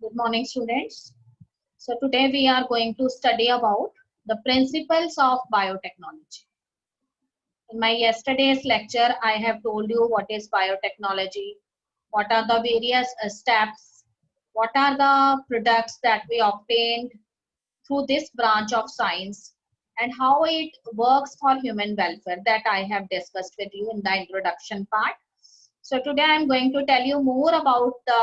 Good morning, students. So today we are going to study about the principles of biotechnology. In my yesterday's lecture, I have told you what is biotechnology, what are the various steps, what are the products that we obtained through this branch of science, and how it works for human welfare that I have discussed with you in the introduction part. So today I am going to tell you more about the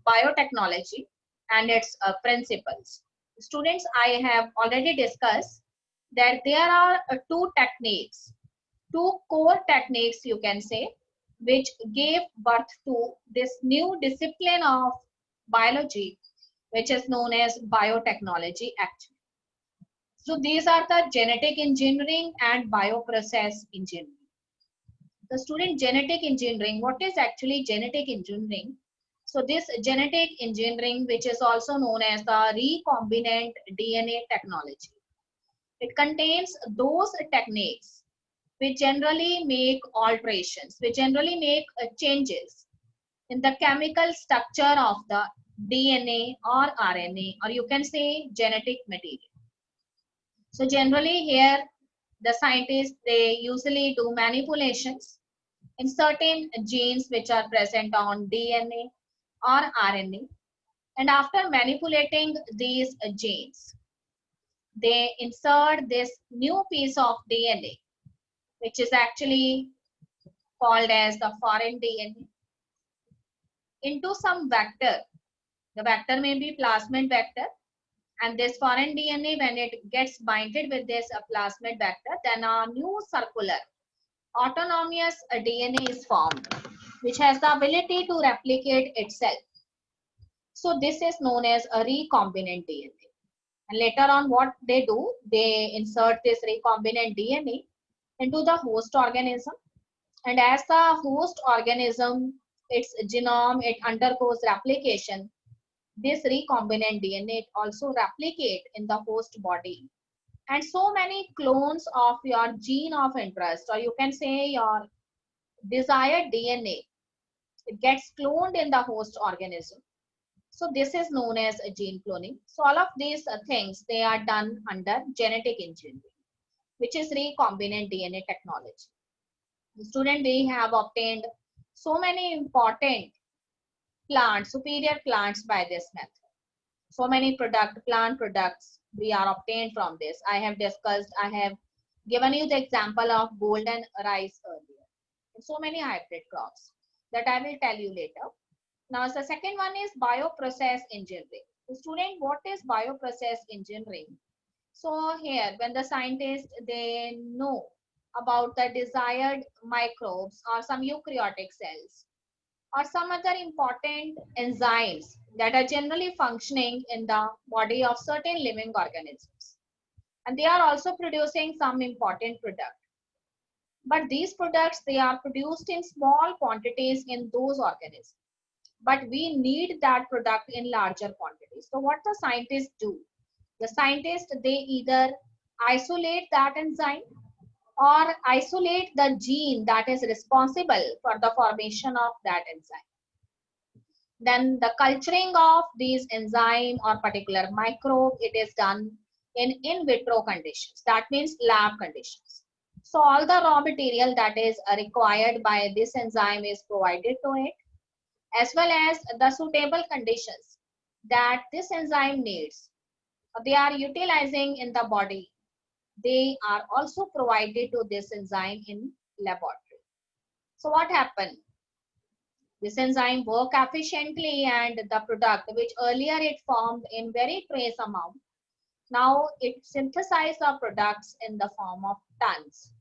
biotechnology and its principles. Students, I have already discussed that there are two core techniques you can say, which gave birth to this new discipline of biology, which is known as biotechnology actually. So these are the genetic engineering and bioprocess engineering. The student, genetic engineering, what is actually genetic engineering? So this genetic engineering, which is also known as the recombinant DNA technology, it contains those techniques which generally make alterations, which generally make changes in the chemical structure of the DNA or RNA, or you can say genetic material. So generally here the scientists, they usually do manipulations in certain genes which are present on DNA or RNA. And after manipulating these genes, they insert this new piece of DNA, which is actually called as the foreign DNA, into some vector. The vector may be plasmid vector, and this foreign DNA, when it gets binded with this plasmid vector, then a new circular autonomous DNA is formed, which has the ability to replicate itself. So this is known as a recombinant DNA. And later on, what they do, they insert this recombinant DNA into the host organism. And as the host organism, its genome, it undergoes replication, this recombinant DNA it also replicate in the host body. And so many clones of your gene of interest, or you can say your desired DNA, it gets cloned in the host organism. So this is known as gene cloning. So all of these things, they are done under genetic engineering, which is recombinant DNA technology. Student, we have obtained so many important plants, superior plants by this method. So many plant products we are obtained from this. I have discussed, I have given you the example of golden rice earlier. And so many hybrid crops that I will tell you later. Now, the second one is bioprocess engineering. So student, what is bioprocess engineering? So here, when the scientists, they know about the desired microbes or some eukaryotic cells or some other important enzymes that are generally functioning in the body of certain living organisms. And they are also producing some important product. But these products, they are produced in small quantities in those organisms. But we need that product in larger quantities. So what the scientists do? The scientists, they either isolate that enzyme or isolate the gene that is responsible for the formation of that enzyme. Then the culturing of these enzyme or particular microbe, it is done in vitro conditions. That means lab conditions. So all the raw material that is required by this enzyme is provided to it, as well as the suitable conditions that this enzyme needs. They are utilizing in the body. They are also provided to this enzyme in laboratory. So what happened? This enzyme work efficiently and the product which earlier it formed in very trace amount, now it synthesizes the products in the form of tons.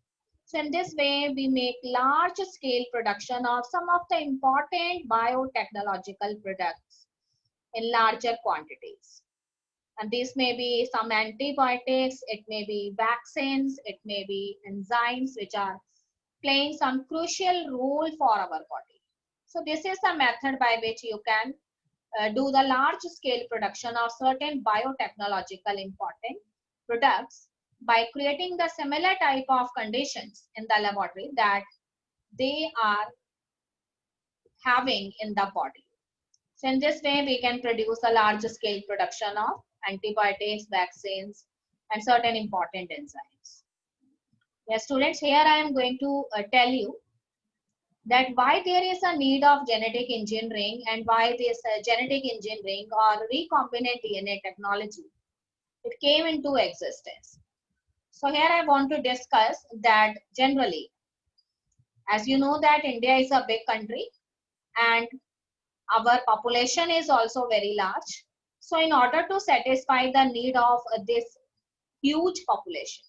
So in this way, we make large scale production of some of the important biotechnological products in larger quantities. And these may be some antibiotics, it may be vaccines, it may be enzymes which are playing some crucial role for our body. So this is the method by which you can do the large scale production of certain biotechnological important products by creating the similar type of conditions in the laboratory that they are having in the body. So in this way, we can produce a large scale production of antibiotics, vaccines, and certain important enzymes. Yes, students, here I am going to tell you that why there is a need of genetic engineering and why this genetic engineering or recombinant DNA technology, it came into existence. So here I want to discuss that generally, as you know that India is a big country and our population is also very large. So in order to satisfy the need of this huge population,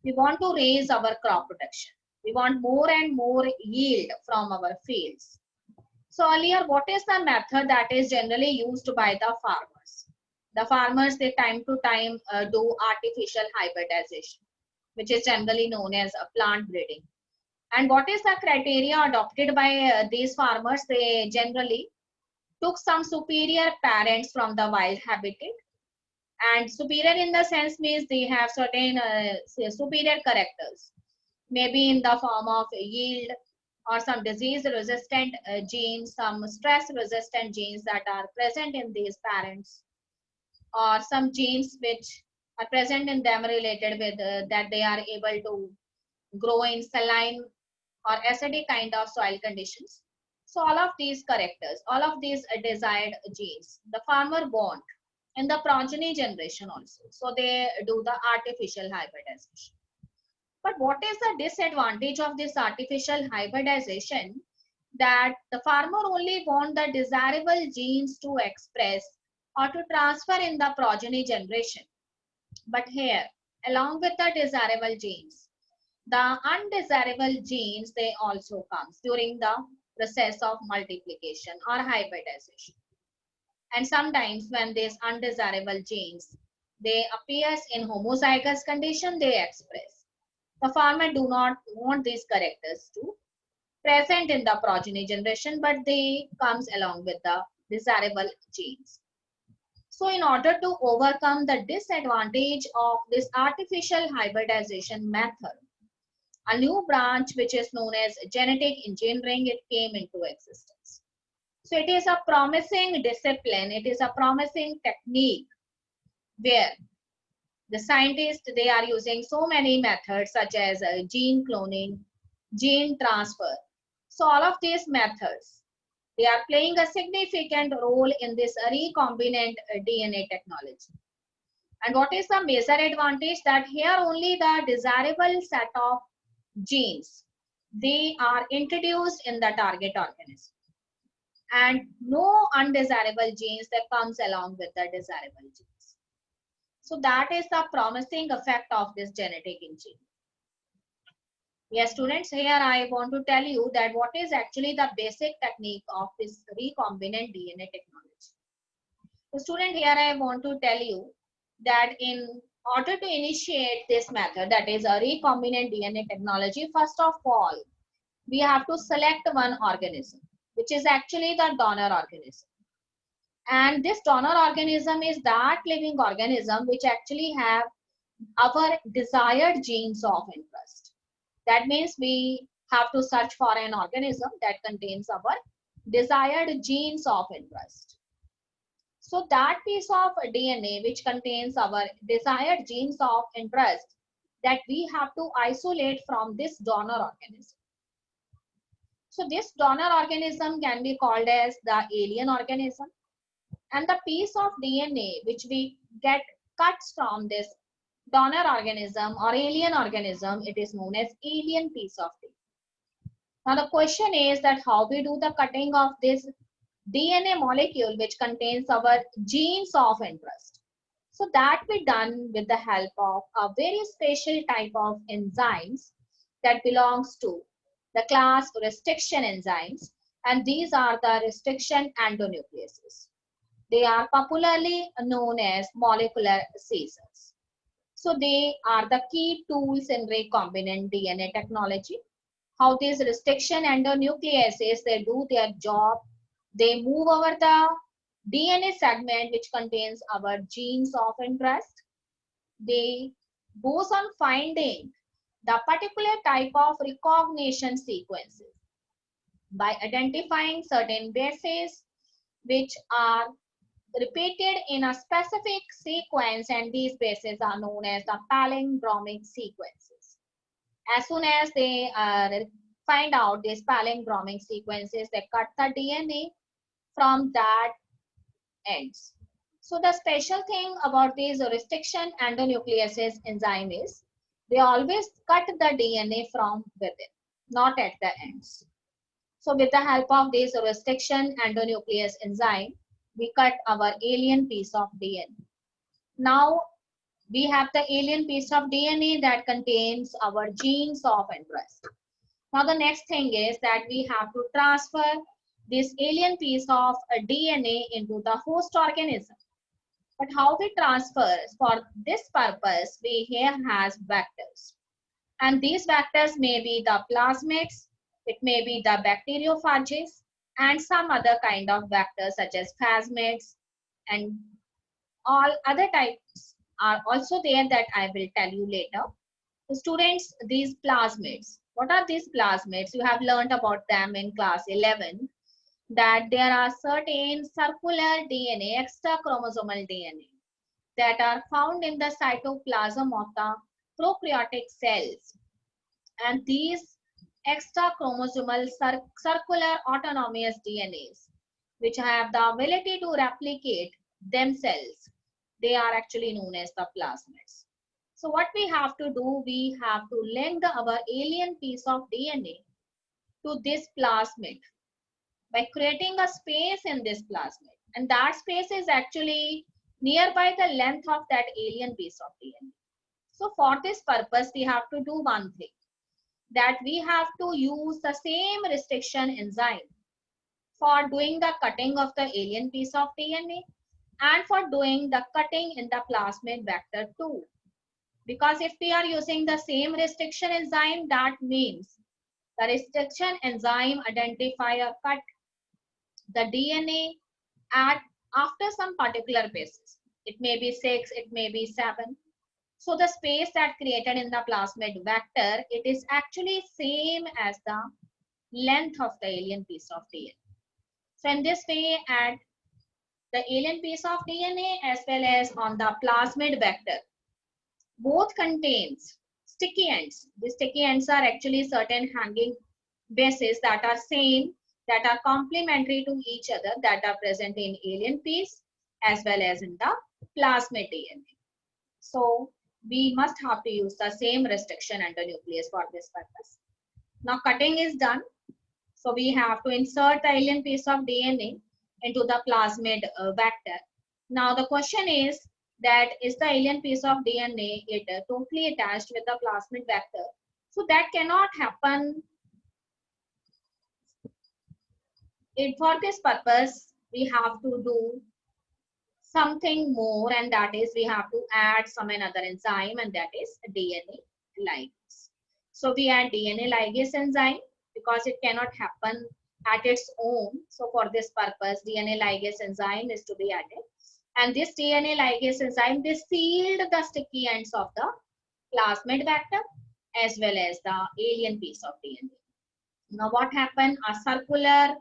we want to raise our crop production. We want more and more yield from our fields. So earlier, what is the method that is generally used by the farmers? The farmers, they time to time do artificial hybridization, which is generally known as a plant breeding. And what is the criteria adopted by these farmers? They generally took some superior parents from the wild habitat, and superior in the sense means they have certain superior characters, maybe in the form of yield or some disease resistant genes, some stress resistant genes that are present in these parents, or some genes which are present in them related with that they are able to grow in saline or acidic kind of soil conditions. So all of these characters, all of these desired genes, the farmer want in the progeny generation also. So they do the artificial hybridization. But what is the disadvantage of this artificial hybridization? That the farmer only want the desirable genes to express or to transfer in the progeny generation. But here, along with the desirable genes, the undesirable genes, they also comes during the process of multiplication or hybridization. And sometimes when these undesirable genes, they appears in homozygous condition, they express. The farmer do not want these characters to present in the progeny generation, but they comes along with the desirable genes. So in order to overcome the disadvantage of this artificial hybridization method, a new branch which is known as genetic engineering, it came into existence. So it is a promising discipline, it is a promising technique where the scientists, they are using so many methods such as gene cloning, gene transfer. So all of these methods, they are playing a significant role in this recombinant DNA technology. And what is the major advantage? That here only the desirable set of genes, they are introduced in the target organism, and no undesirable genes that comes along with the desirable genes. So that is the promising effect of this genetic engineering. Yes, students, here I want to tell you that what is actually the basic technique of this recombinant DNA technology. So student, here I want to tell you that in order to initiate this method, that is a recombinant DNA technology, first of all, we have to select one organism, which is actually the donor organism. And this donor organism is that living organism which actually have our desired genes of interest. That means we have to search for an organism that contains our desired genes of interest. So that piece of DNA which contains our desired genes of interest, that we have to isolate from this donor organism. So this donor organism can be called as the alien organism, and the piece of DNA which we get cuts from this donor organism or alien organism, it is known as alien piece of DNA. Now the question is that how we do the cutting of this DNA molecule which contains our genes of interest. So that be done with the help of a very special type of enzymes that belongs to the class restriction enzymes, and these are the restriction endonucleases. They are popularly known as molecular scissors. So they are the key tools in recombinant DNA technology. How these restriction endonucleases, they do their job. They move over the DNA segment which contains our genes of interest. They goes on finding the particular type of recognition sequences by identifying certain bases which are repeated in a specific sequence, and these bases are known as the palindromic sequences. As soon as they find out these palindromic sequences, they cut the DNA from that ends. So the special thing about these restriction endonucleases enzyme is they always cut the DNA from within, not at the ends. So with the help of this restriction endonuclease enzyme, we cut our alien piece of DNA. Now we have the alien piece of DNA that contains our genes of interest. Now the next thing is that we have to transfer this alien piece of DNA into the host organism. But how we transfer? For this purpose, we here has vectors. And these vectors may be the plasmids, it may be the bacteriophages, and some other kind of vectors such as phasmids, and all other types are also there that I will tell you later. So students, these plasmids, what are these plasmids? You have learned about them in class 11, that there are certain circular DNA, extra chromosomal DNA, that are found in the cytoplasm of the prokaryotic cells. And these extra chromosomal circular autonomous DNAs, which have the ability to replicate themselves, they are actually known as the plasmids. So what we have to do, we have to link our alien piece of DNA to this plasmid by creating a space in this plasmid. And that space is actually nearby the length of that alien piece of DNA. So for this purpose, we have to do one thing, that we have to use the same restriction enzyme for doing the cutting of the alien piece of DNA and for doing the cutting in the plasmid vector too. Because if we are using the same restriction enzyme, that means the restriction enzyme identify or cut the DNA at after some particular basis. It may be 6, it may be 7. So the space that created in the plasmid vector, it is actually same as the length of the alien piece of DNA. So in this way, at the alien piece of DNA as well as on the plasmid vector, both contains sticky ends. The sticky ends are actually certain hanging bases that are same, that are complementary to each other, that are present in alien piece as well as in the plasmid DNA. So we must have to use the same restriction endonuclease for this purpose. Now cutting is done. So we have to insert the alien piece of DNA into the plasmid vector. Now the question is that is the alien piece of DNA totally attached with the plasmid vector? So that cannot happen. For this purpose, we have to do something more, and that is we have to add some another enzyme, and that is DNA ligase. So we add DNA ligase enzyme because it cannot happen at its own. So for this purpose, DNA ligase enzyme is to be added. And this DNA ligase enzyme, they sealed the sticky ends of the plasmid vector as well as the alien piece of DNA. Now what happened? A circular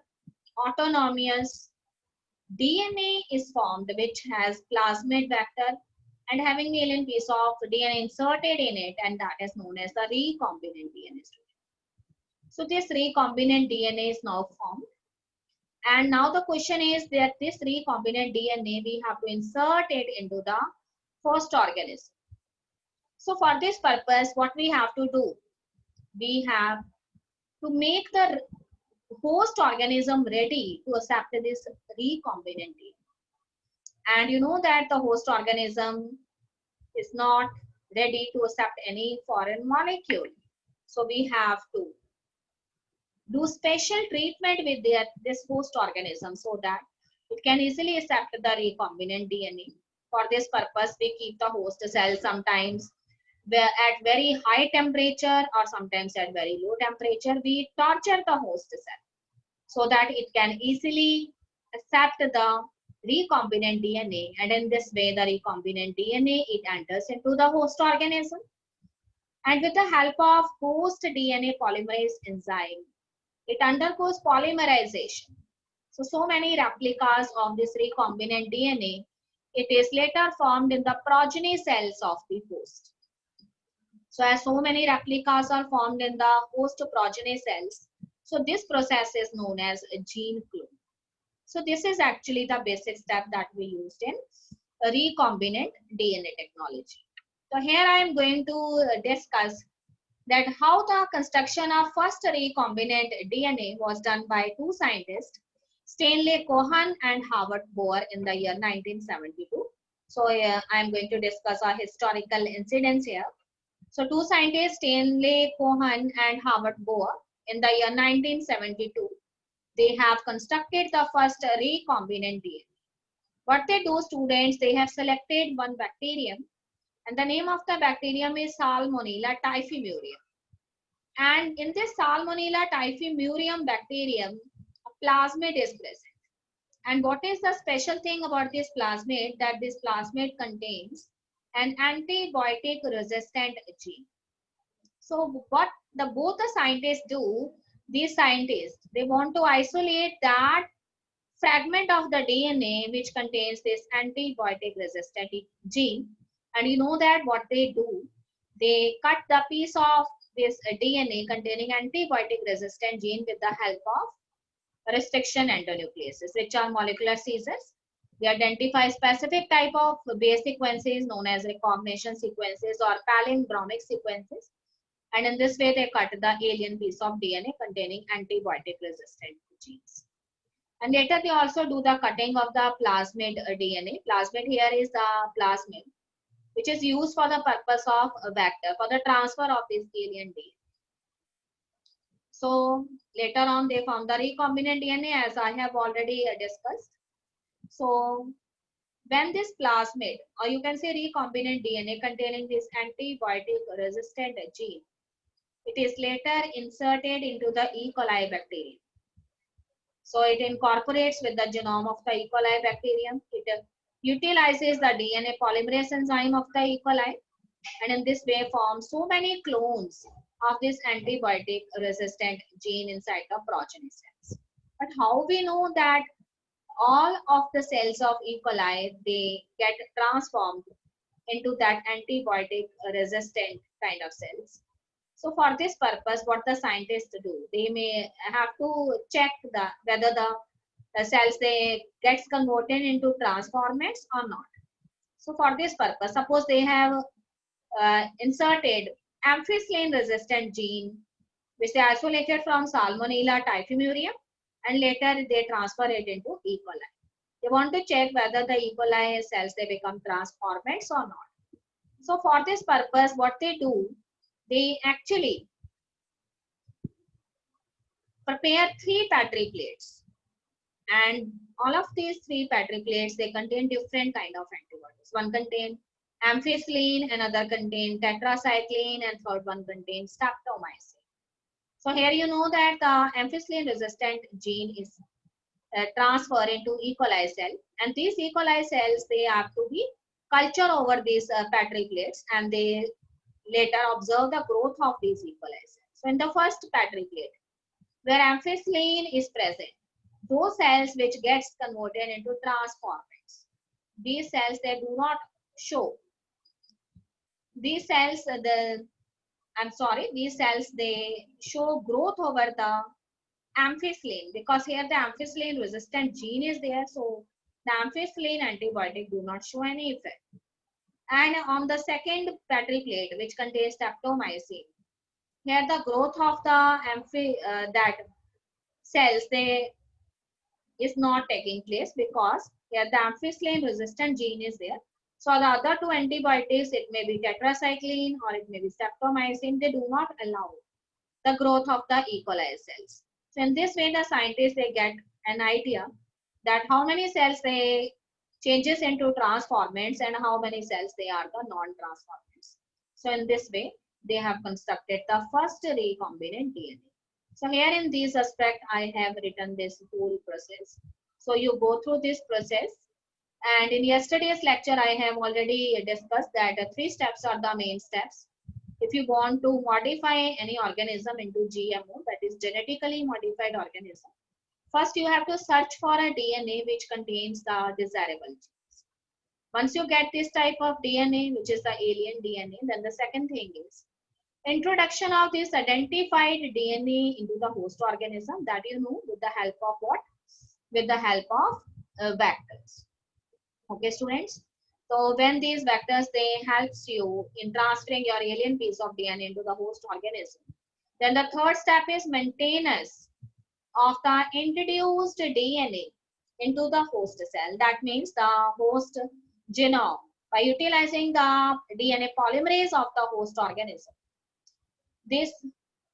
autonomous DNA is formed which has plasmid vector and having the alien piece of DNA inserted in it, and that is known as the recombinant DNA. So this recombinant DNA is now formed. And now the question is that this recombinant DNA, we have to insert it into the host organism. So for this purpose, what we have to do? We have to make the host organism ready to accept this recombinant DNA. And you know that the host organism is not ready to accept any foreign molecule. So we have to do special treatment with this host organism so that it can easily accept the recombinant DNA. For this purpose, we keep the host cell sometimes at very high temperature or sometimes at very low temperature. We torture the host cell so that it can easily accept the recombinant DNA, and in this way the recombinant DNA, it enters into the host organism, and with the help of host DNA polymerase enzyme, it undergoes polymerization. So many replicas of this recombinant DNA, it is later formed in the progeny cells of the host. So as so many replicas are formed in the host progeny cells, so this process is known as a gene clone. So this is actually the basic step that we used in recombinant DNA technology. So here I am going to discuss that how the construction of first recombinant DNA was done by two scientists, Stanley Cohen and Howard Bohr in the year 1972. So I am going to discuss a historical incidents here. So two scientists, Stanley Cohen and Howard Bohr, in the year 1972, they have constructed the first recombinant DNA. What they do, students, they have selected one bacterium, and the name of the bacterium is Salmonella typhimurium. And in this Salmonella typhimurium bacterium, a plasmid is present. And what is the special thing about this plasmid? That this plasmid contains an antibiotic resistant gene. So what both the scientists do, these scientists, they want to isolate that fragment of the DNA which contains this antibiotic resistant gene. And you know that what they do, they cut the piece of this DNA containing antibiotic resistant gene with the help of restriction endonucleases, which are molecular scissors. They identify specific type of base sequences known as recombination sequences or palindromic sequences. And in this way, they cut the alien piece of DNA containing antibiotic resistant genes. And later they also do the cutting of the plasmid DNA. Plasmid here is the plasmid, which is used for the purpose of a vector, for the transfer of this alien DNA. So later on they found the recombinant DNA, as I have already discussed. So when this plasmid, or you can say recombinant DNA containing this antibiotic resistant gene, it is later inserted into the E. coli bacterium. So it incorporates with the genome of the E. coli bacterium. It utilizes the DNA polymerase enzyme of the E. coli, and in this way forms so many clones of this antibiotic resistant gene inside the progeny cells. But how we know that all of the cells of E. coli, they get transformed into that antibiotic resistant kind of cells? So for this purpose, what the scientists do, they may have to check whether the cells they gets converted into transformants or not. So for this purpose, suppose they have inserted ampicillin resistant gene, which they isolated from Salmonella typhimurium, and later they transfer it into E. coli. They want to check whether the E. coli cells they become transformants or not. So for this purpose, what they do, they actually prepare 3 Petri plates, and all of these 3 Petri plates, they contain different kind of antibodies. One contain ampicillin, another contain tetracycline, and third one contains streptomycin. So here you know that the ampicillin resistant gene is transferred into E. coli cell, and these E. coli cells, they have to be cultured over these Petri plates, and they later observe the growth of these E. coli cells. So in the first Petri plate, where ampicillin is present, those cells which gets converted into transformants, these cells they do not show. These cells, these cells they show growth over the ampicillin, because here the ampicillin resistant gene is there, so the ampicillin antibiotic do not show any effect. And on the second Petri plate, which contains streptomycin, here the growth of the that cells they is not taking place, because here the ampicillin resistant gene is there. So the other 2 antibiotics, it may be tetracycline or it may be streptomycin, they do not allow the growth of the E. coli cells. So in this way, the scientists they get an idea that how many cells they changes into transformants and how many cells they are the non-transformants. So in this way, they have constructed the first recombinant DNA. So here in this aspect, I have written this whole process. So you go through this process, and in yesterday's lecture, I have already discussed that 3 steps are the main steps. If you want to modify any organism into GMO, that is genetically modified organism, First, you have to search for a DNA which contains the desirable genes. Once you get this type of DNA, which is the alien DNA, then the second thing is introduction of this identified DNA into the host organism, that you know with the help of what? With the help of vectors. Okay, students. So when these vectors, they helps you in transferring your alien piece of DNA into the host organism. Then the third step is maintenance of the introduced DNA into the host cell. That means the host genome by utilizing the DNA polymerase of the host organism. This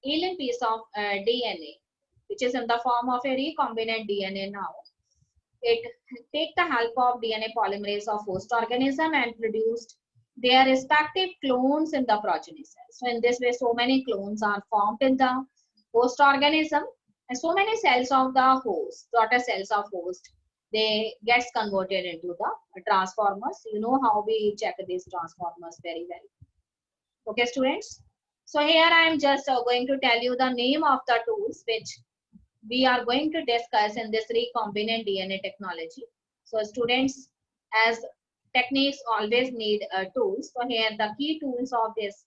alien piece of DNA, which is in the form of a recombinant DNA now, it take the help of DNA polymerase of host organism and produced their respective clones in the progeny cell. So in this way, so many clones are formed in the host organism, and so many cells of the host, daughter cells of host, they gets converted into the transformers. You know how we check these transformers very well. Okay, students. So here I am just going to tell you the name of the tools which we are going to discuss in this recombinant DNA technology. So students, as techniques always need tools. So here the key tools of this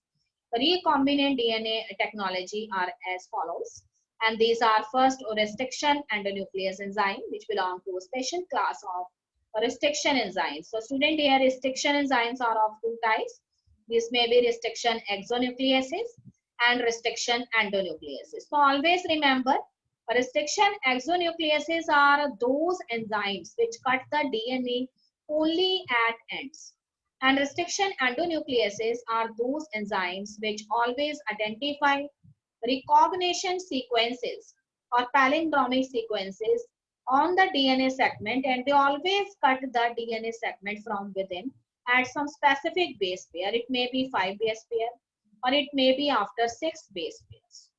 recombinant DNA technology are as follows. And these are first restriction endonuclease enzyme, which belong to a special class of restriction enzymes. So student, here restriction enzymes are of two types. This may be restriction exonucleases and restriction endonucleases. So always remember, restriction exonucleases are those enzymes which cut the DNA only at ends. And restriction endonucleases are those enzymes which always identify recognition sequences or palindromic sequences on the DNA segment, and they always cut the DNA segment from within at some specific base pair. It may be 5 base pair or it may be after 6 base pairs.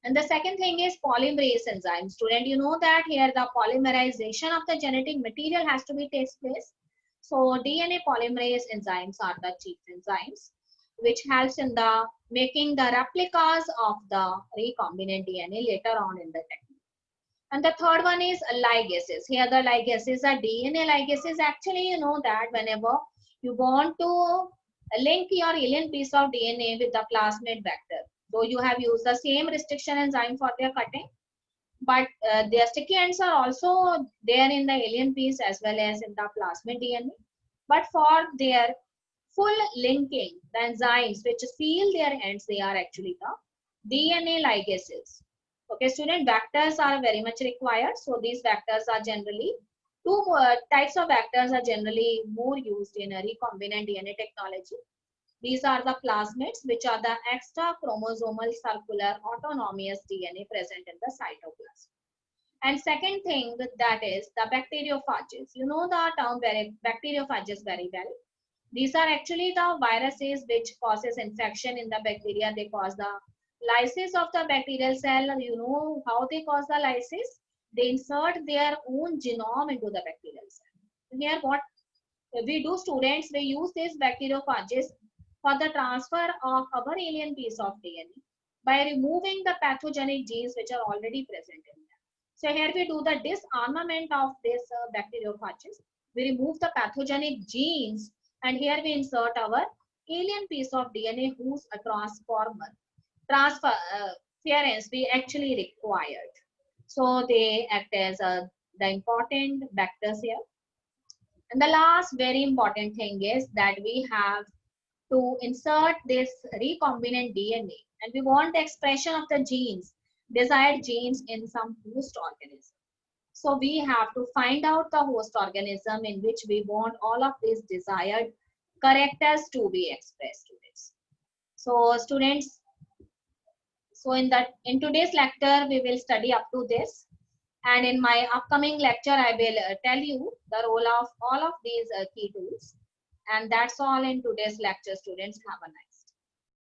And the second thing is polymerase enzyme. Student, you know that here the polymerization of the genetic material has to be takes place. So DNA polymerase enzymes are the chief enzymes which helps in the making the replicas of the recombinant DNA later on in the technique. And the third one is ligases. Here the ligases are DNA ligases. Actually, you know that whenever you want to link your alien piece of DNA with the plasmid vector, though you have used the same restriction enzyme for their cutting, but their sticky ends are also there in the alien piece as well as in the plasmid DNA. But for their full linking, the enzymes which seal their ends, they are actually the DNA ligases. Okay, student, vectors are very much required. So these vectors are generally, two types of vectors are generally more used in a recombinant DNA technology. These are the plasmids, which are the extra chromosomal circular autonomous DNA present in the cytoplasm. And second thing, that is the bacteriophages. You know the term bacteriophages very well. These are actually the viruses which causes infection in the bacteria. They cause the lysis of the bacterial cell. You know how they cause the lysis? They insert their own genome into the bacterial cell. Here what we do, students, we use these bacteriophages for the transfer of our alien piece of DNA by removing the pathogenic genes which are already present in them. So here we do the disarmament of this bacteriophages. We remove the pathogenic genes and here we insert our alien piece of DNA whose transference we actually required. So they act as the important vectors here. And the last very important thing is that we have to insert this recombinant DNA and we want the expression of the genes, desired genes in some host organism. So we have to find out the host organism in which we want all of these desired characters to be expressed to this. So students, so in today's lecture we will study up to this, and in my upcoming lecture I will tell you the role of all of these key tools. And that's all in today's lecture, students. Have a nice day.